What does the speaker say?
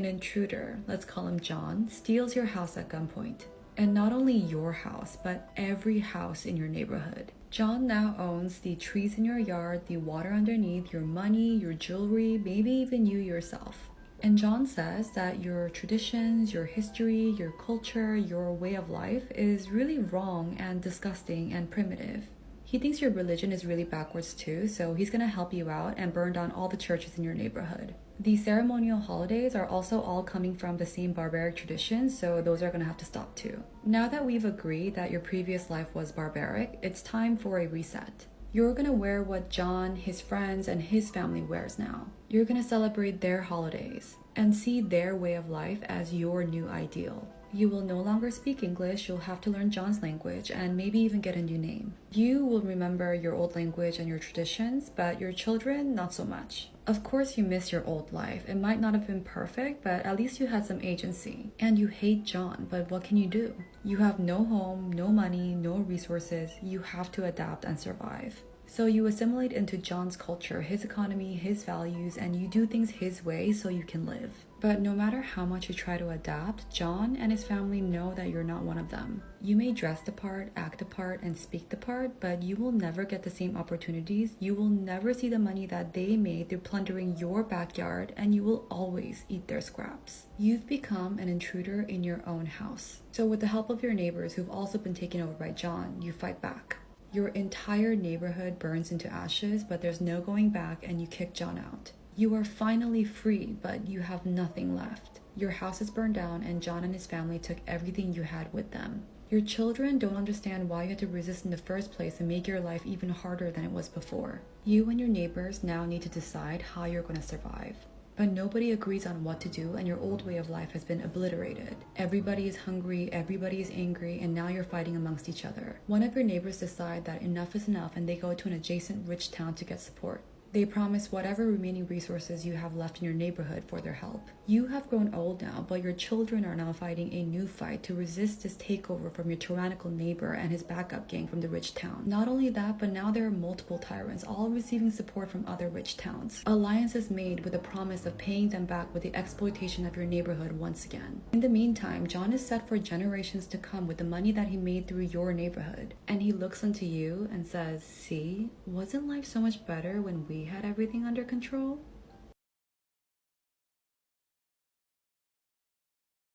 An intruder, let's call him John, steals your house at gunpoint. And not only your house, but every house in your neighborhood. John now owns the trees in your yard, the water underneath, your money, your jewelry, maybe even you yourself. And John says that your traditions, your history, your culture, your way of life is really wrong and disgusting and primitive. He thinks your religion is really backwards too, so he's gonna help you out and burn down all the churches in your neighborhood. The ceremonial holidays are also all coming from the same barbaric traditions, so those are gonna have to stop too. Now that we've agreed that your previous life was barbaric, it's time for a reset. You're gonna wear what John, his friends, and his family wears now. You're gonna celebrate their holidays and see their way of life as your new ideal. You will no longer speak English, you'll have to learn John's language and maybe even get a new name. You will remember your old language and your traditions, but your children, not so much. Of course you miss your old life. It might not have been perfect, but at least you had some agency. And you hate John, but what can you do? You have no home, no money, no resources. You have to adapt and survive. So you assimilate into John's culture, his economy, his values, and you do things his way so you can live. But no matter how much you try to adapt, John and his family know that you're not one of them. You may dress the part, act the part, and speak the part, but you will never get the same opportunities. You will never see the money that they made through plundering your backyard, and you will always eat their scraps. You've become an intruder in your own house. So with the help of your neighbors who've also been taken over by John, you fight back. Your entire neighborhood burns into ashes, but there's no going back and you kick John out. You are finally free, but you have nothing left. Your house is burned down and John and his family took everything you had with them. Your children don't understand why you had to resist in the first place and make your life even harder than it was before. You and your neighbors now need to decide how you're going to survive. But nobody agrees on what to do and your old way of life has been obliterated. Everybody is hungry, everybody is angry, and now you're fighting amongst each other. One of your neighbors decide that enough is enough and they go to an adjacent rich town to get support. They promise whatever remaining resources you have left in your neighborhood for their help. You have grown old now, but your children are now fighting a new fight to resist this takeover from your tyrannical neighbor and his backup gang from the rich town. Not only that, but now there are multiple tyrants, all receiving support from other rich towns. Alliances made with the promise of paying them back with the exploitation of your neighborhood once again. In the meantime, John is set for generations to come with the money that he made through your neighborhood. And he looks unto you and says, "See, wasn't life so much better when we had everything under control?"